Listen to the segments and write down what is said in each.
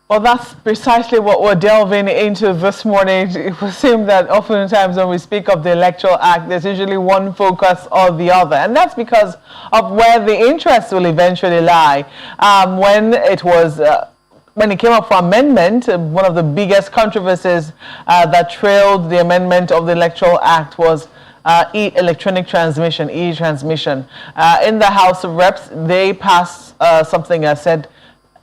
Well, that's precisely what we're delving into this morning. It would seem that oftentimes when we speak of the Electoral Act, there's usually one focus or the other. And that's because of where the interests will eventually lie. When it came up for amendment, one of the biggest controversies that trailed the amendment of the Electoral Act was electronic transmission, e-transmission. In the House of Reps, they passed something that said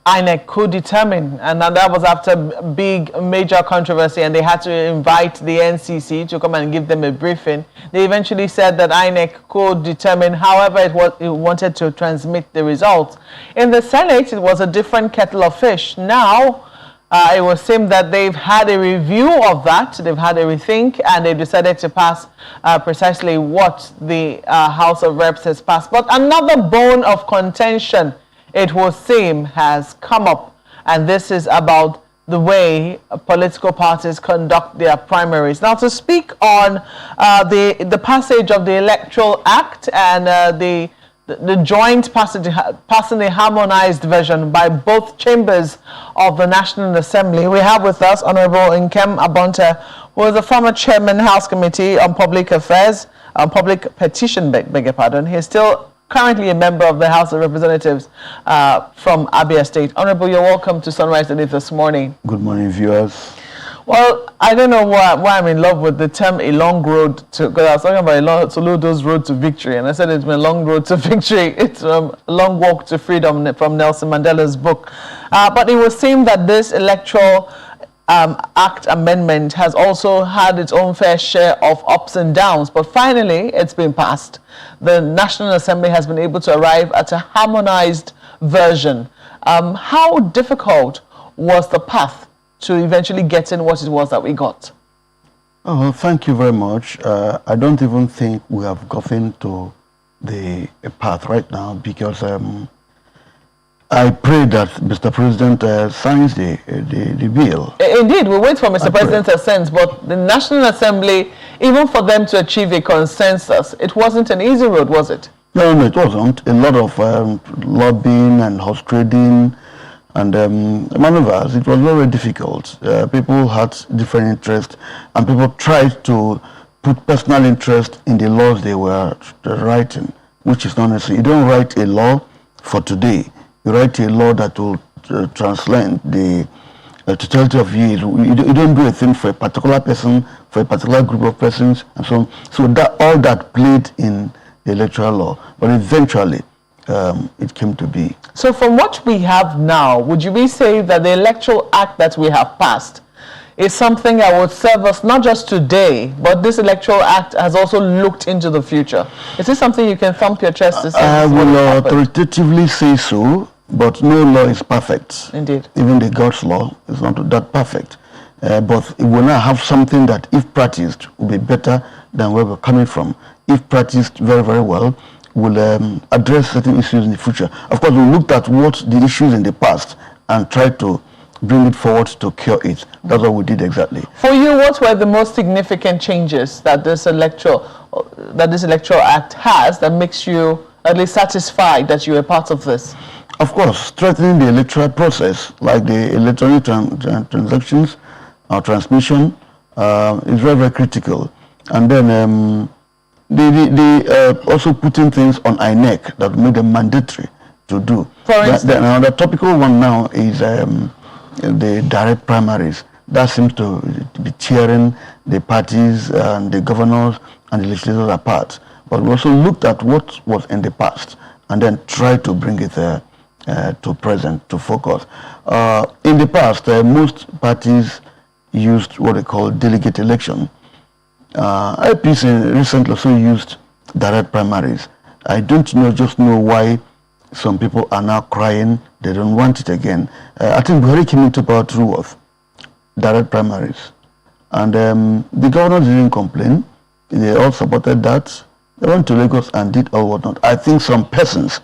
INEC could determine, and that was after big major controversy, and they had to invite the NCC to come and give them a briefing. They eventually said that INEC could determine however it wanted to transmit the results. In the Senate, it was a different kettle of fish. Now, it would seem that they've had a review of that, they've had a rethink, and they've decided to pass precisely what the House of Reps has passed. But another bone of contention, it would seem, has come up, and this is about the way political parties conduct their primaries. Now, to speak on the passage of the Electoral Act and the joint passing a harmonized version by both chambers of the National Assembly, we have with us Honorable Nkem Abonta, who is the former chairman, House Committee on Public Affairs, Public Petition, beg your pardon. He's still currently a member of the House of Representatives from Abia State. Honorable, you're welcome to Sunrise Today this morning. Good morning, viewers. Well, I don't know why I'm in love with the term "a long road to," because I was talking about Soludo's road to victory, and I said it's been a long road to victory. It's a long walk to freedom from Nelson Mandela's book. But it would seem that this Electoral Act amendment has also had its own fair share of ups and downs, but finally it's been passed. The National Assembly has been able to arrive at a harmonized version. How difficult was the path to eventually getting what it was that we got? Oh, thank you very much. I don't even think we have gotten to the path right now, because I pray that Mr. President signs the bill. Indeed, we wait for Mr. President's assent, but the National Assembly, even for them to achieve a consensus, it wasn't an easy road, was it? No, it wasn't. A lot of lobbying and horse trading and maneuvers. It was very difficult. People had different interests, and people tried to put personal interest in the laws they were writing, which is not necessary. You don't write a law for today. You write a law that will translate the totality of years. You don't do a thing for a particular person, for a particular group of persons, and so on. So that all that played in the electoral law, but eventually it came to be. So from what we have now, would you say that the Electoral Act that we have passed is something that would serve us not just today, but this Electoral Act has also looked into the future? Is this something you can thump your chest to say? I will authoritatively say so, but no law is perfect. Indeed. Even the God's law is not that perfect. But it will now have something that, if practiced, will be better than where we're coming from. If practiced very, very well, will address certain issues in the future. Of course, we looked at what the issues in the past and tried to bring it forward to cure it. That's what we did exactly. For you, what were the most significant changes that this Electoral Act has that makes you at least satisfied that you were part of this? Of course, strengthening the electoral process, like the electronic transactions or transmission, is very, very critical. And then also putting things on INEC that made them mandatory to do. For instance? Another topical one now is the direct primaries. That seems to be tearing the parties and the governors and the legislators apart. But we also looked at what was in the past and then tried to bring it to present, to focus. In the past, most parties used what they call delegate election. APC recently also used direct primaries. I don't just know why some people are now crying they don't want it again. I think Buhari came into power through what? Direct primaries. And the governors didn't complain. They all supported that. They went to Lagos and did all whatnot. I think some persons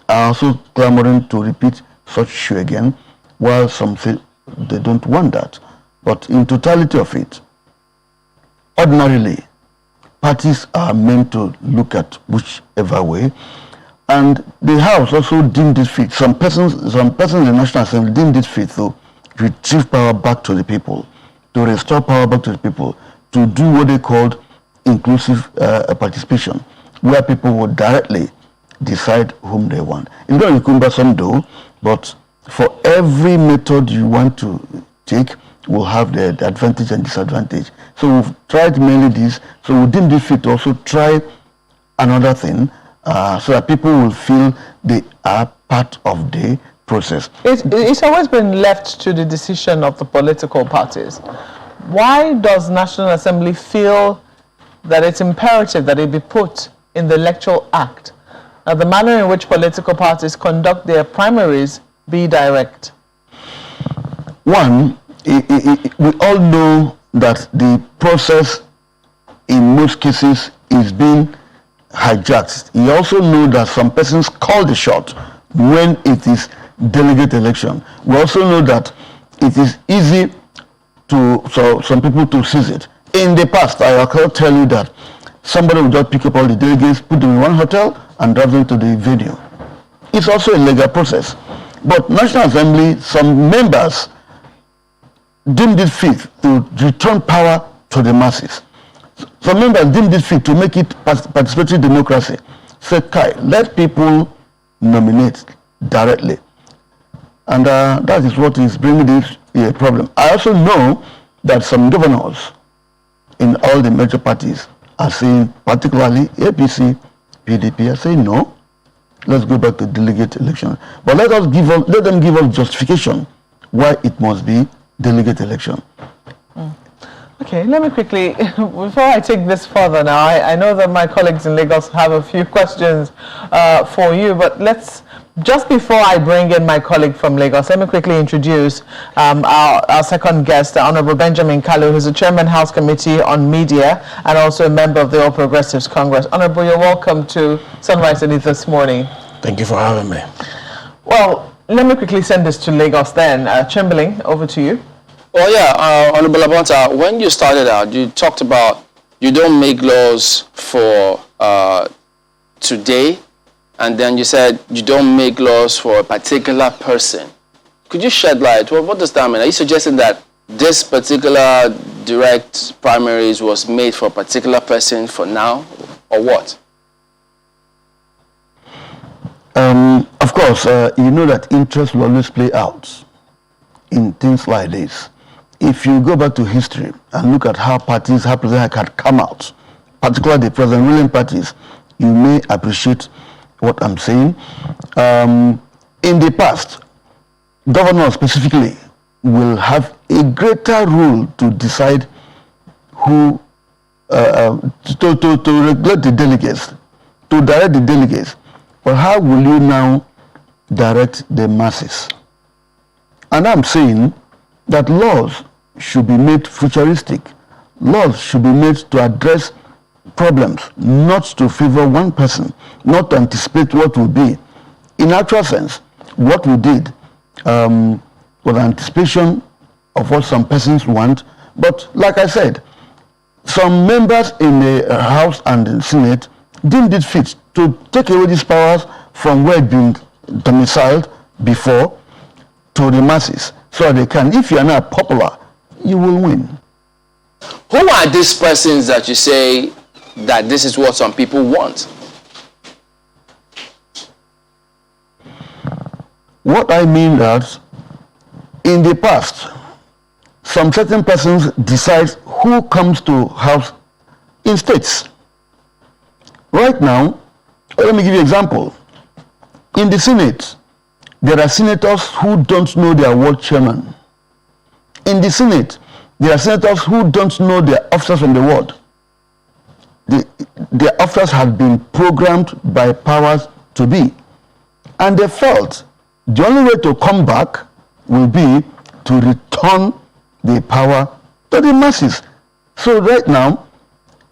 are also clamoring to repeat such issue again, while some say they don't want that. But in totality of it, ordinarily, parties are meant to look at whichever way, and the House also deemed it fit. Some persons in the National Assembly deemed it fit to retrieve power back to the people, to restore power back to the people, to do what they called inclusive participation, where people would directly decide whom they want. It's going to be cumbersome though, but for every method you want to take will have the advantage and disadvantage. So we've tried mainly this, so we deemed it fit to also try another thing so that people will feel they are part of the process. It's always been left to the decision of the political parties. Why does National Assembly feel that it's imperative that it be put in the Electoral Act, that the manner in which political parties conduct their primaries be direct? One, we all know that the process in most cases is being hijacked. You also know that some persons call the shot when it is delegate election. We also know that it is easy for some people to seize it. In the past, I can tell you that somebody would just pick up all the delegates, put them in one hotel, and drive them to the venue. It's also a legal process. But National Assembly, some members deemed it fit to return power to the masses. Some members deemed it fit to make it participatory democracy. Say, Kai, let people nominate directly. And that is what is bringing this problem. I also know that some governors in all the major parties are saying, particularly APC, PDP, are saying no. Let's go back to delegate election. But let them give us justification why it must be delegate election. Okay, let me quickly, before I take this further now, I know that my colleagues in Lagos have a few questions for you, but just before I bring in my colleague from Lagos, let me quickly introduce our second guest, the Honorable Benjamin Kalu, who's the Chairman, House Committee on Media and also a member of the All Progressives Congress. Honorable, you're welcome to Sunrise Elite this morning. Thank you for having me. Well, let me quickly send this to Lagos then. Chamberlain, over to you. Well, yeah, Honorable Abonta, when you started out, you talked about you don't make laws for today, and then you said you don't make laws for a particular person. Could you shed light? Well, what does that mean? Are you suggesting that this particular direct primaries was made for a particular person for now, or what? Of course, you know that interest will always play out in things like this. If you go back to history and look at how presidents had come out, particularly the present ruling parties, you may appreciate what I'm saying. In the past, governors specifically will have a greater role to decide who, to regulate the delegates, to direct the delegates. But how will you now direct the masses? And I'm saying that laws should be made futuristic. Laws should be made to address problems, not to favor one person, not to anticipate what will be. In actual sense, what we did was anticipation of what some persons want, but like I said, some members in the House and the Senate deemed it fit to take away these powers from where it been domiciled before to the masses, so they can, if you are not popular, you will win. Who are these persons that you say that this is what some people want? What I mean that in the past, some certain persons decide who comes to house in states. Right now, let me give you an example. In the Senate, there are senators who don't know their ward chairman. In the Senate, there are senators who don't know their officers from the ward. Their officers have been programmed by powers to be. And they felt the only way to come back will be to return the power to the masses. So right now,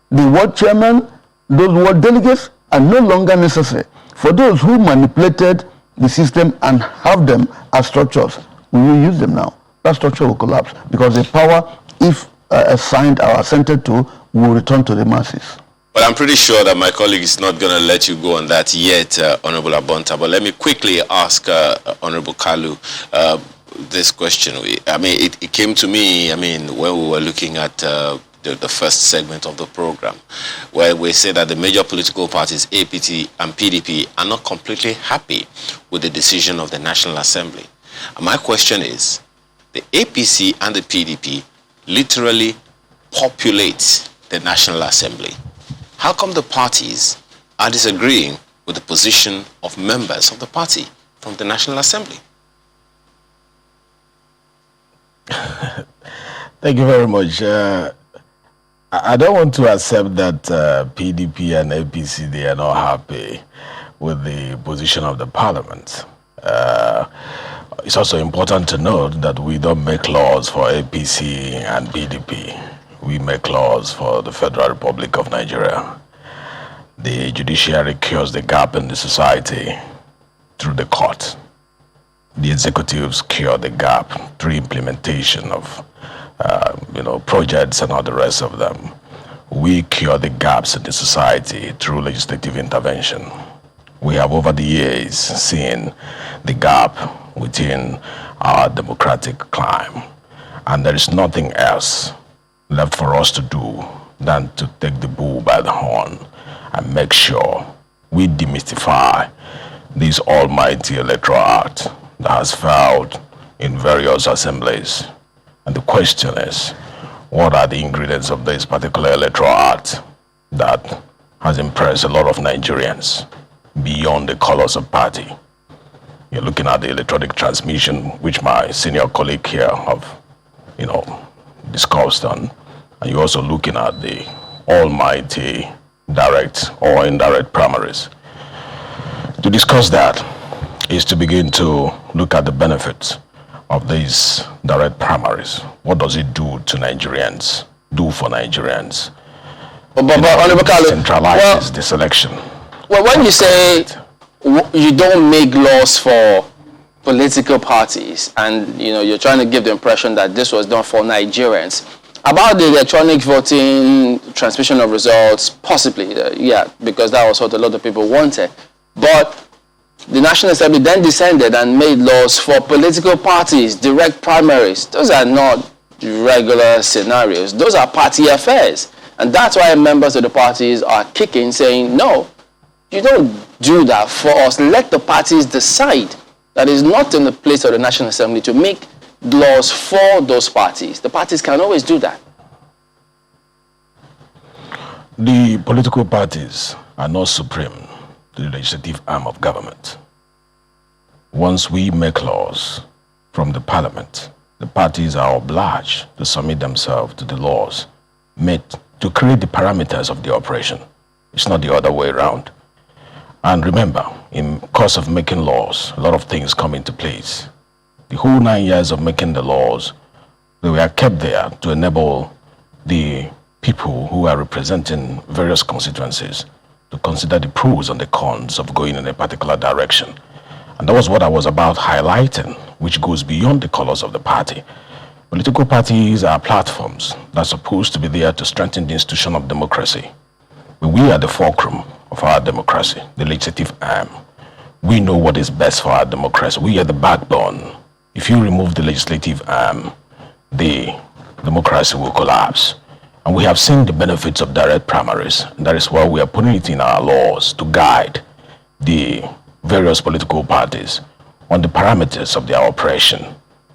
the ward chairman, those ward delegates are no longer necessary. For those who manipulated the system and have them as structures, we will use them now. That structure will collapse because the power, if assigned or assented to, will return to the masses. But I'm pretty sure that my colleague is not going to let you go on that yet, Honorable Abonta. But let me quickly ask Honorable Kalu. this question. I mean, it came to me, I mean, when we were looking at the first segment of the program, where we say that the major political parties, APC and PDP, are not completely happy with the decision of the National Assembly. And my question is, the APC and the PDP literally populate the National Assembly. How come the parties are disagreeing with the position of members of the party from the National Assembly? Thank you very much. I don't want to accept that PDP and APC, they are not happy with the position of the parliament. It's also important to note that we don't make laws for APC and PDP. We make laws for the Federal Republic of Nigeria. The judiciary cures the gap in the society through the court. The executives cure the gap through implementation of projects and all the rest of them. We cure the gaps in the society through legislative intervention. We have over the years seen the gap within our democratic climb, and there is nothing else left for us to do than to take the bull by the horn and make sure we demystify this almighty Electoral Act that has failed in various assemblies. And the question is, what are the ingredients of this particular Electoral Act that has impressed a lot of Nigerians beyond the colors of party? You're looking at the electronic transmission, which my senior colleague here have, discussed on, and you're also looking at the almighty direct or indirect primaries. To discuss that is to begin to look at the benefits of these direct primaries. What does it do to Nigerians, do for Nigerians? Centralizes the selection. Well, when you say you don't make laws for political parties, and you're trying to give the impression that this was done for Nigerians, about the electronic voting, transmission of results, possibly, yeah, because that was what a lot of people wanted. But the National Assembly then descended and made laws for political parties, direct primaries. Those are not regular scenarios. Those are party affairs. And that's why members of the parties are kicking, saying, no, you don't do that for us. Let the parties decide. That is not in the place of the National Assembly to make laws for those parties. The parties can always do that. The political parties are not supreme to the legislative arm of government. Once we make laws from the parliament, the parties are obliged to submit themselves to the laws made to create the parameters of the operation. It's not the other way around. And remember, in course of making laws, a lot of things come into place. The whole 9 years of making the laws, they were kept there to enable the people who are representing various constituencies to consider the pros and the cons of going in a particular direction. And that was what I was about highlighting, which goes beyond the colors of the party. Political parties are platforms that are supposed to be there to strengthen the institution of democracy. But we are the fulcrum of our democracy, the legislative arm. We know what is best for our democracy. We are the backbone. If you remove the legislative arm, the democracy will collapse. And we have seen the benefits of direct primaries. That is why we are putting it in our laws to guide the various political parties on the parameters of their operation,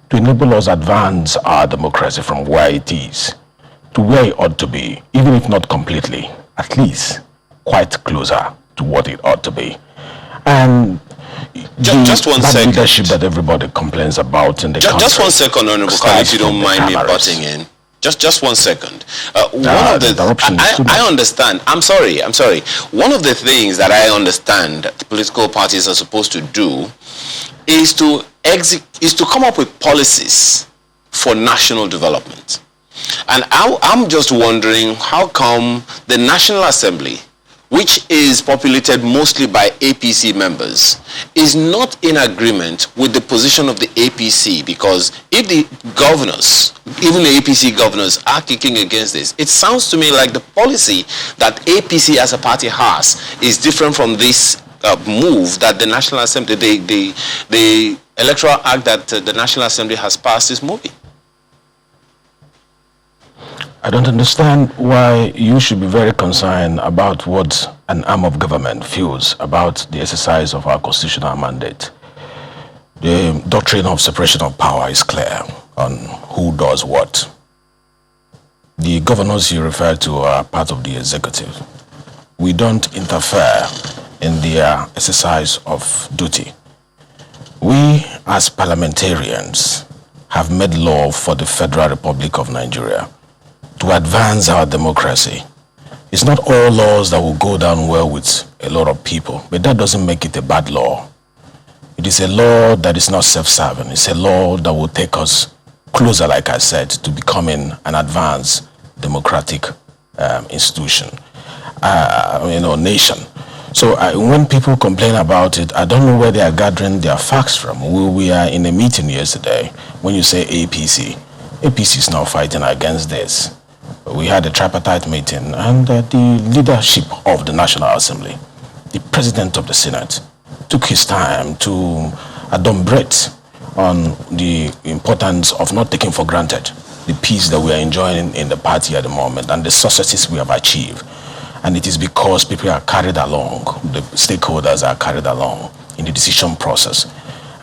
to enable us advance our democracy from where it is to where it ought to be, even if not completely, at least quite closer to what it ought to be. And just one second. Leadership that everybody complains about in the country. Just 1 second, Honorable Khalid, if you don't mind me butting in. Just 1 second. I understand. I'm sorry. One of the things that I understand that the political parties are supposed to do is to come up with policies for national development. And I'm just wondering, how come the National Assembly, which is populated mostly by APC members, is not in agreement with the position of the APC? Because if the governors, even the APC governors, are kicking against this, it sounds to me like the policy that APC as a party has is different from this move that the National Assembly, the Electoral Act that the National Assembly has passed is moving. I don't understand why you should be very concerned about what an arm of government feels about the exercise of our constitutional mandate. The doctrine of separation of power is clear on who does what. The governors you refer to are part of the executive. We don't interfere in their exercise of duty. We, as parliamentarians, have made law for the Federal Republic of Nigeria to advance our democracy. It's not all laws that will go down well with a lot of people, but that doesn't make it a bad law. It is a law that is not self-serving. It's a law that will take us closer, like I said, to becoming an advanced democratic institution, nation. So when people complain about it, I don't know where they are gathering their facts from. We are in a meeting yesterday. When you say APC, APC is now fighting against this. We had a tripartite meeting, and the leadership of the National Assembly, the President of the Senate, took his time to adumbrate on the importance of not taking for granted the peace that we are enjoying in the party at the moment and the successes we have achieved. And it is because people are carried along, the stakeholders are carried along in the decision process.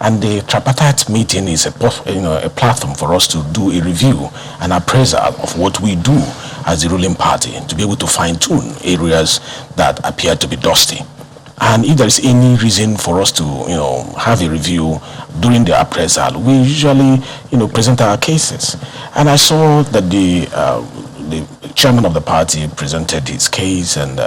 And the tripartite meeting is a platform for us to do a review and appraisal of what we do as the ruling party, to be able to fine-tune areas that appear to be dusty. And if there is any reason for us to, have a review during the appraisal, we usually, present our cases. And I saw that the chairman of the party presented his case, and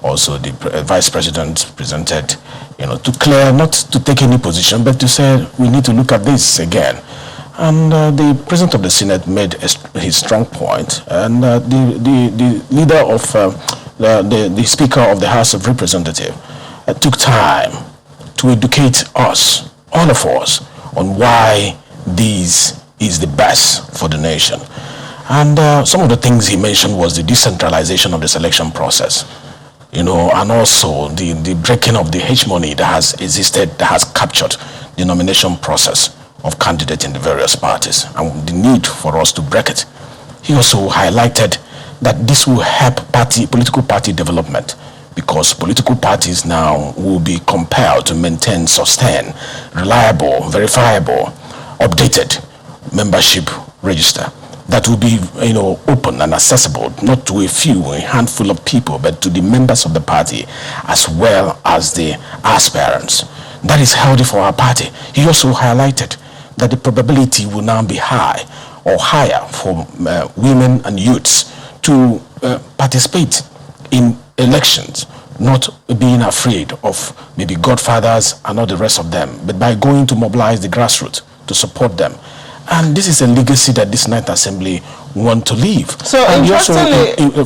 also the vice president presented, to clear, not to take any position, but to say we need to look at this again. And the president of the Senate made his strong point, and the leader of the Speaker of the House of Representatives took time to educate us, all of us, on why this is the best for the nation. And some of the things he mentioned was the decentralization of the selection process, and also the breaking of the hegemony that has existed, that has captured the nomination process of candidates in the various parties, and the need for us to break it. He also highlighted that this will help political party development, because political parties now will be compelled to maintain, sustain, reliable, verifiable, updated membership register that will be, open and accessible, not to a handful of people, but to the members of the party as well as the aspirants. That is healthy for our party. He also highlighted that the probability will now be high or higher for women and youths to participate in elections, not being afraid of maybe godfathers and all the rest of them, but by going to mobilize the grassroots to support them. And this is a legacy that this Ninth Assembly want to leave. So and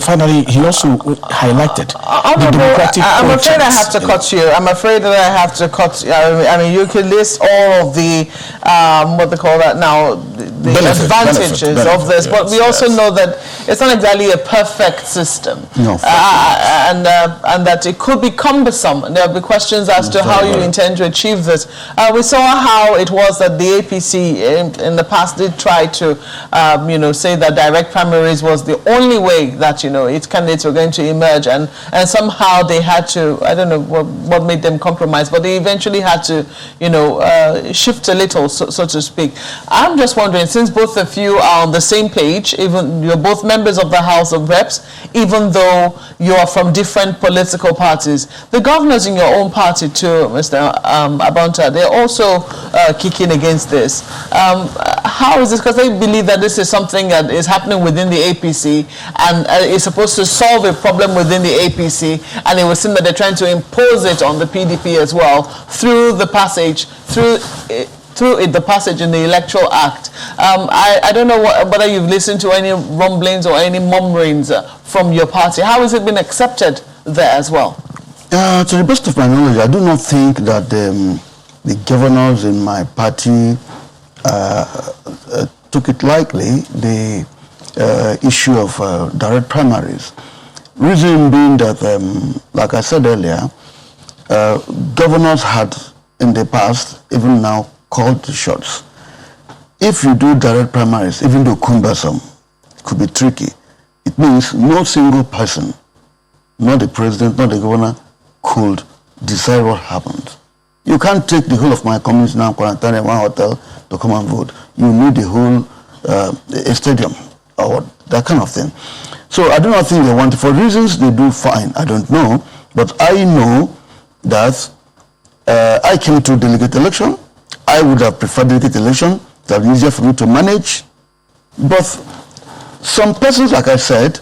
finally, he also highlighted the democratic I'm afraid I have to cut you. I'm afraid that I have to cut you. I mean, you can list all of the, what they call that now, the advantages of this, but we also know that it's not exactly a perfect system. No. And that it could be cumbersome. And there'll be questions as to how you intend to achieve this. We saw how it was that the APC in the past did try to, say that direct primaries was the only way that, its candidates were going to emerge. And somehow they had to, I don't know what made them compromise, but they eventually had to, shift a little, so to speak. I'm just wondering, since both of you are on the same page, even you're both members of the House of Reps, even though you're from different political parties, the governors in your own party too, Mr. Abonta, they're also kicking against this. How is this? Because they believe that this is something that is happening within the APC and is supposed to solve a problem within the APC, and it would seem that they're trying to impose it on the PDP as well through the passage, the passage in the Electoral Act. I don't know whether you've listened to any rumblings or any murmurings from your party. How has it been accepted there as well? To the best of my knowledge, I do not think that the governors in my party took it lightly, the issue of direct primaries. Reason being that, like I said earlier, governors had in the past, even now called the shots. If you do direct primaries, even though cumbersome, it could be tricky. It means no single person, not the president, not the governor, could decide what happens. You can't take the whole of my community now, quarantine in one hotel to come and vote. You need the whole a stadium or that kind of thing. So I do not think they want it. For reasons they do fine, I don't know. But I know that I came to delegate election. I would have preferred delegate election. That would be easier for me to manage. But some persons, like I said,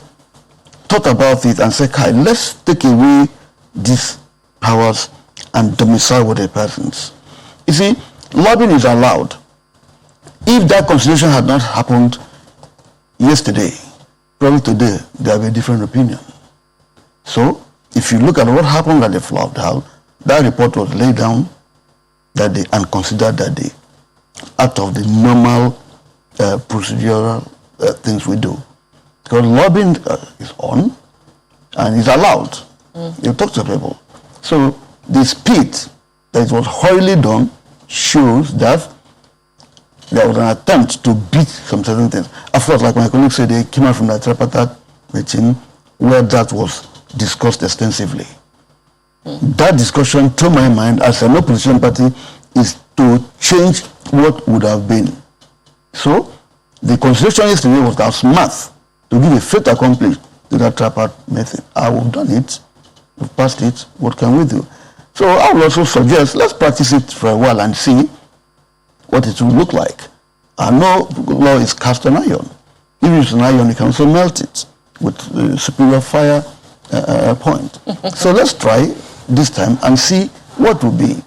thought about it and said, "Kai, let's take away these powers and domicile with the persons." You see, lobbying is allowed. If that constitution had not happened yesterday, probably today, there will be a different opinion. So, if you look at what happened at the floor hall, that report was laid down that day and considered that day out of the normal procedural things we do. Because lobbying is on and is allowed. You talk to people. So the speed that it was hurriedly done shows that there was an attempt to beat some certain things. Of course, like my colleague said, they came out from the Tripartite meeting where that was discussed extensively. That discussion, to my mind, as an opposition party, is to change what would have been. So, the constitution yesterday was that math to give a fait accompli to that tripartite method. We've done it, we've passed it, what can we do? So I would also suggest, let's practice it for a while and see what it will look like. I know law is cast on iron. If it's an iron, you can also melt it with superior fire point. So let's try this time and see what will be.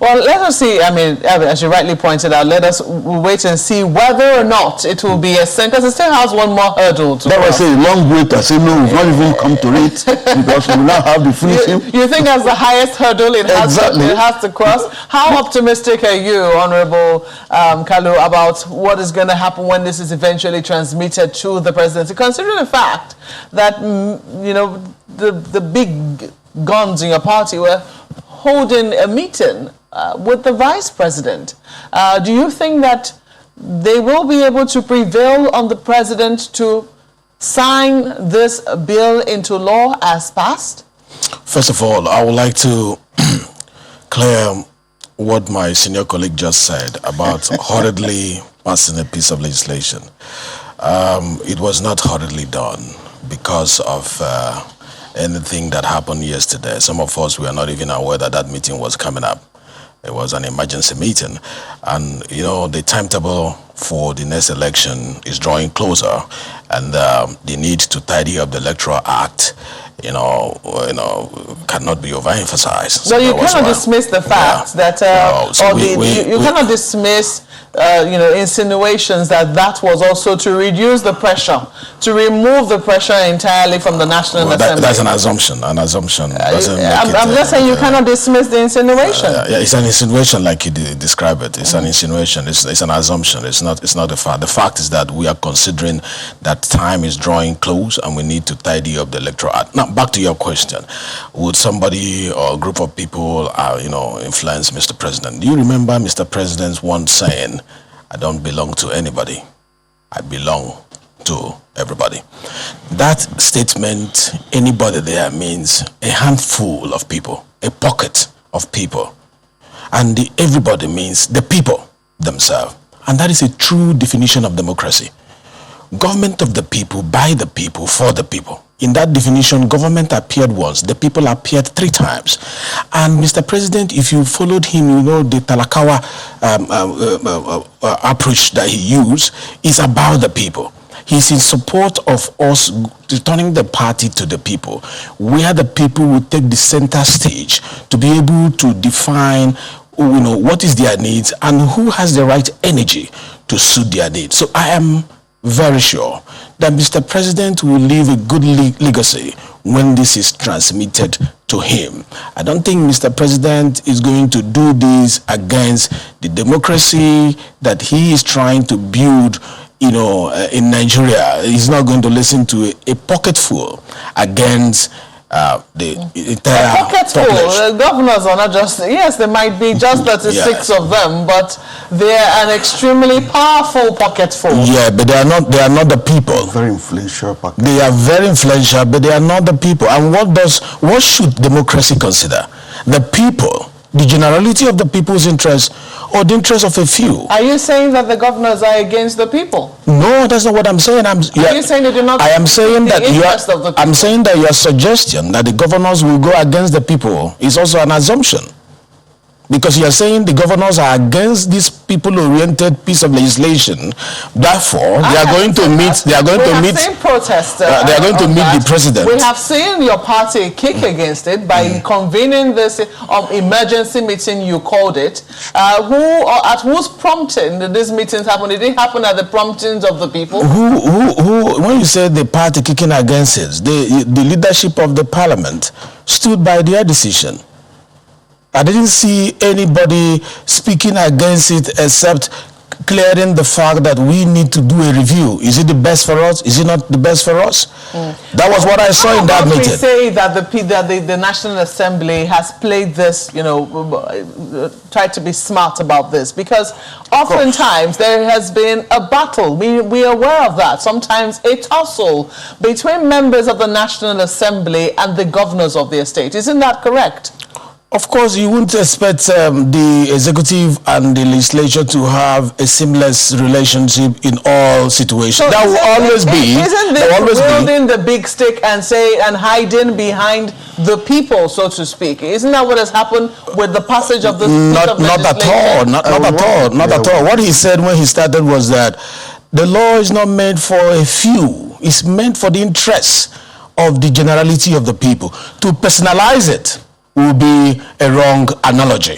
Well, let us see. I mean, as you rightly pointed out, let us wait and see whether or not it will be assent, because it still has one more hurdle to that was a long wait. I say no, we've not even come to it because we now have the finishing. You think that's the highest hurdle it has to cross? How optimistic are you, Honorable Kalu, about what is going to happen when this is eventually transmitted to the presidency, considering the fact that you know the big guns in your party were holding a meeting with the vice president? Do you think that they will be able to prevail on the president to sign this bill into law as passed? First of all, I would like to clear what my senior colleague just said about hurriedly passing a piece of legislation. It was not hurriedly done because of anything that happened yesterday. Some of us were not even aware that that meeting was coming up. It was an emergency meeting, and you know the timetable for the next election is drawing closer, and the need to tidy up the Electoral Act, you know, cannot be overemphasized. So you cannot dismiss the fact that, you cannot dismiss, insinuations that was also to reduce the pressure, to remove the pressure entirely from the National Assembly. That's an assumption. An assumption. I'm just saying you cannot dismiss the insinuation. It's an insinuation, like you describe it. It's an insinuation. It's an assumption. It's not a fact. The fact is that we are considering that time is drawing close, and we need to tidy up the Electoral Act. Now, back to your question: would somebody or a group of people, influence Mr. President? Do you remember Mr. President's once saying, "I don't belong to anybody. I belong to everybody"? That statement, anybody there, means a handful of people, a pocket of people. And the everybody means the people themselves. And that is a true definition of democracy. Government of the people, by the people, for the people. In that definition, government appeared once, the people appeared 3 times. And Mr. President, if you followed him, the Talakawa approach that he used is about the people. He's in support of us returning the party to the people, where the people will take the center stage to be able to define what is their needs and who has the right energy to suit their needs. So I am very sure that Mr. President will leave a good legacy when this is transmitted to him. I don't think Mr. President is going to do this against the democracy that he is trying to build in Nigeria. He's not going to listen to a pocketful against the entire pockets full. population. Governors are not just, yes, there might be just 36 of them, but they're an extremely powerful pocket full. Yeah, but they are not the people. Very influential pocket. They are very influential, but they are not the people. And what should democracy consider? The people, the generality of the people's interest, or the interest of a few. Are you saying that the governors are against the people? No, that's not what I'm saying. Are you saying they do not? I am saying that I'm saying that your suggestion that the governors will go against the people is also an assumption. Because you are saying the governors are against this people-oriented piece of legislation. Therefore, they are going to meet. They are going to meet. They are going to meet the president. We have seen your party kick against it by convening this emergency meeting. You called it. At whose prompting did these meetings happen? Did it happen at the promptings of the people? Who? When you say the party kicking against it, the leadership of the parliament stood by their decision. I didn't see anybody speaking against it except clearing the fact that we need to do a review. Is it the best for us? Is it not the best for us? That was what I saw in that meeting. We say that the National Assembly has played this, tried to be smart about this, because oftentimes there has been a battle. We are aware of that. Sometimes a tussle between members of the National Assembly and the governors of the state. Isn't that correct? Of course, you wouldn't expect the executive and the legislature to have a seamless relationship in all situations. So that will always be. Isn't this wielding the big stick and hiding behind the people, so to speak? Isn't that what has happened with the passage of this? Not at all. Not at all. What he said when he started was that the law is not meant for a few. It's meant for the interests of the generality of the people. To personalize it will be a wrong analogy.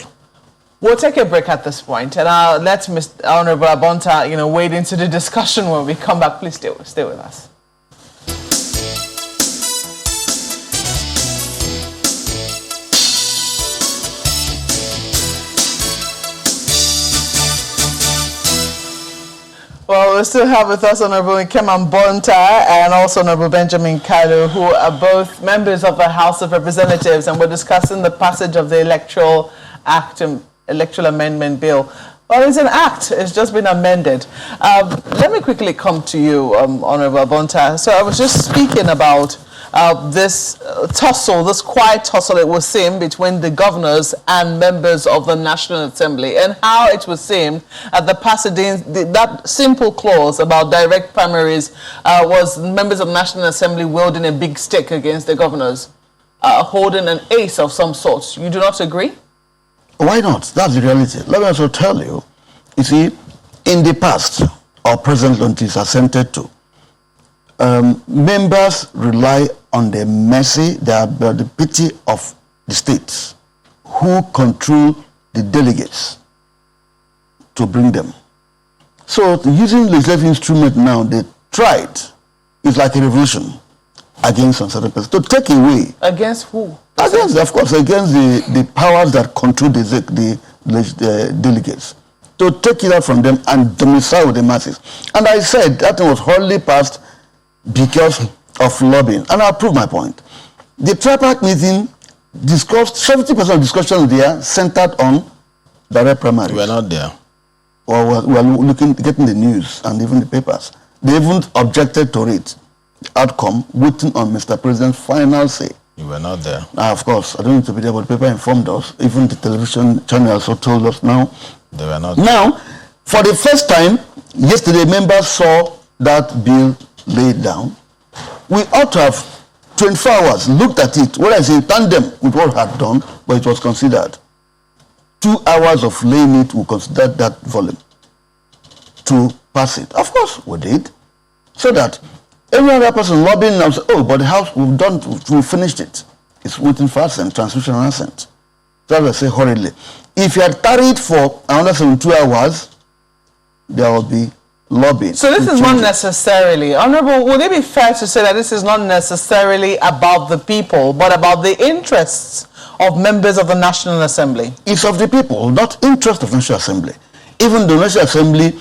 We'll take a break at this point, and let Mr. Honorable Abonta, wade into the discussion when we come back. Please stay with us. Well, we still have with us Honorable Nkem Bonta and also Honorable Benjamin Kalu, who are both members of the House of Representatives, and we're discussing the passage of the Electoral Act, Electoral Amendment Bill. Well, it's an act. It's just been amended. Let me quickly come to you, Honorable Bonta. So I was just speaking about this tussle, this quiet tussle it was seen between the governors and members of the National Assembly, and how it was seen at the passage, that simple clause about direct primaries was members of the National Assembly wielding a big stick against the governors, holding an ace of some sort. You do not agree? Why not? That's the reality. Let me also tell you, you see, in the past, our president is assented to. Members rely on the mercy, the pity of the states who control the delegates to bring them. So using legislative instrument now, they tried, it's like a revolution against some certain person. To take away. Against who? Against, of course, against the powers that control the delegates. To take it out from them and domicile the masses. And I said that was wholly passed because of lobbying. And I'll prove my point. The Tripartite meeting discussed, 70% of discussion there centered on direct primaries. We're not there. Or we're getting the news and even the papers. They even objected to it. The outcome, waiting on Mr. President's final say. You were not there. Of course, I don't need to be there, but the paper informed us. Even the television channel also told us now. They were not Now, for the first time, yesterday, members saw that bill laid down. We ought to have 24 hours looked at it, what I say, tandem with what had done, but it was considered. 2 hours of laying it, we considered that volume to pass it. Of course, we did. So that every other person lobbying now says, oh, but the House, we've finished it. It's waiting for assent, transmission and assent. So I say hurriedly. If you had tarried for another 72 hours, there will be lobbying. So this is not necessarily, Honorable, would it be fair to say that this is not necessarily about the people, but about the interests of members of the National Assembly? It's of the people, not interest of the National Assembly. Even the National Assembly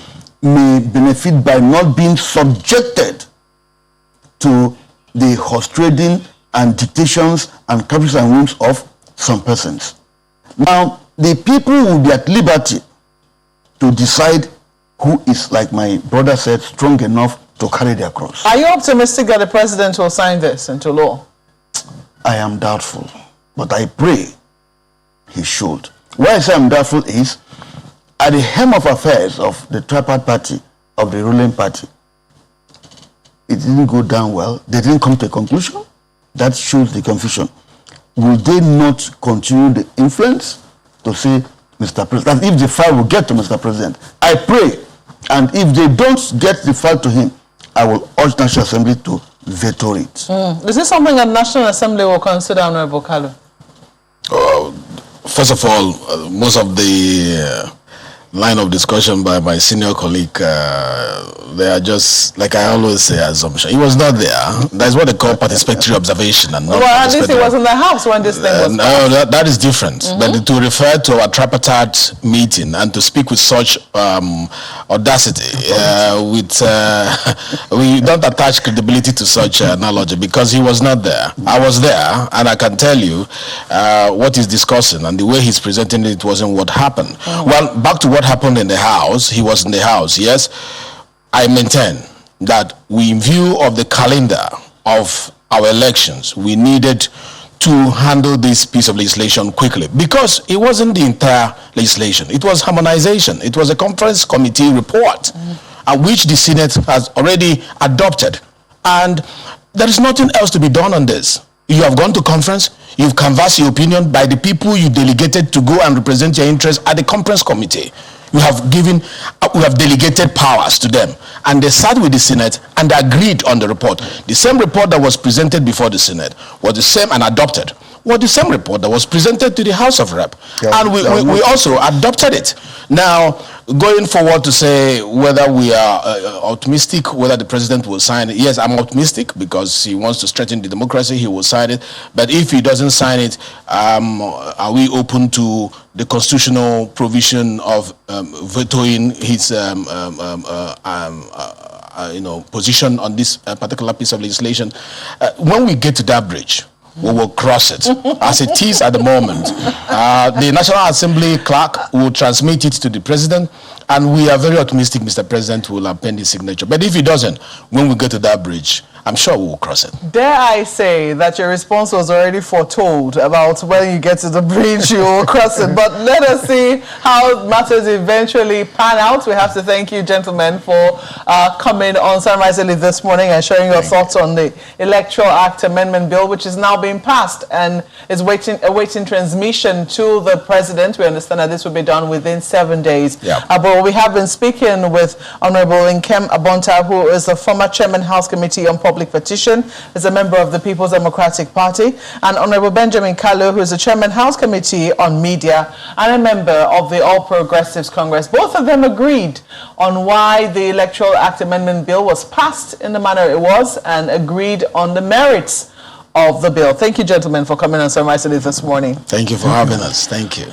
may benefit by not being subjected to the horse trading and dictations and caprices and whims of some persons. Now, the people will be at liberty to decide who is, like my brother said, strong enough to carry their cross. Are you optimistic that the president will sign this into law? I am doubtful, but I pray he should. Why I say I'm doubtful is, at the helm of affairs of the Tripartite party, of the ruling party, it didn't go down well. They didn't come to a conclusion. That shows the confusion. Will they not continue the influence to say, Mr. President, if the file will get to Mr. President? I pray, and if they don't get the file to him, I will urge National Assembly to veto it. Is this something that National Assembly will consider, Honorable Kalu? First of all, most of the line of discussion by my senior colleague, they are just, like I always say, assumption. He was not there. That's what they call participatory observation. And not well, at least he was in the house when this thing was no, that is different. But to refer to a tripartite meeting and to speak with such audacity, we don't attach credibility to such analogy, because he was not there. I was there, and I can tell you what he's discussing and the way he's presenting it wasn't what happened. Well, back to what happened in the house. He was in the house, yes. I maintain that we, in view of the calendar of our elections, we needed to handle this piece of legislation quickly, because it wasn't the entire legislation. It was harmonization. It was a conference committee report, which the Senate has already adopted. And there is nothing else to be done on this. You have gone to conference, you've canvassed your opinion by the people you delegated to go and represent your interests at the conference committee. We have delegated powers to them, and they sat with the Senate and agreed on the report. The same report that was presented before the Senate was the same and adopted, was the same report that was presented to the House of Rep. Yeah, and we also adopted it. Now, going forward to say whether we are optimistic, whether the president will sign it, yes, I'm optimistic, because he wants to strengthen the democracy, he will sign it. But if he doesn't sign it, are we open to the constitutional provision of vetoing his position on this particular piece of legislation? When we get to that bridge, we will cross it. As it is at the moment, the National Assembly clerk will transmit it to the president, and we are very optimistic Mr. President will append his signature. But if he doesn't, when we get to that bridge, I'm sure we will cross it. Dare I say that your response was already foretold about when you get to the bridge, you will cross it. But let us see how matters eventually pan out. We have to thank you, gentlemen, for coming on Sunrise Early this morning and sharing your thoughts on the Electoral Act Amendment Bill, which is now being passed and is awaiting transmission to the president. We understand that this will be done within 7 days. Yeah. But we have been speaking with Honorable Nkem Abonta, who is the former Chairman House Committee on Public Petition, is a member of the People's Democratic Party, and Honorable Benjamin Kalu, who is the Chairman House Committee on Media and a member of the All Progressives Congress. Both of them agreed on why the Electoral Act Amendment Bill was passed in the manner it was, and agreed on the merits of the bill. Thank you, gentlemen, for coming on Sunrise Early this morning. Thank you for having us. Thank you.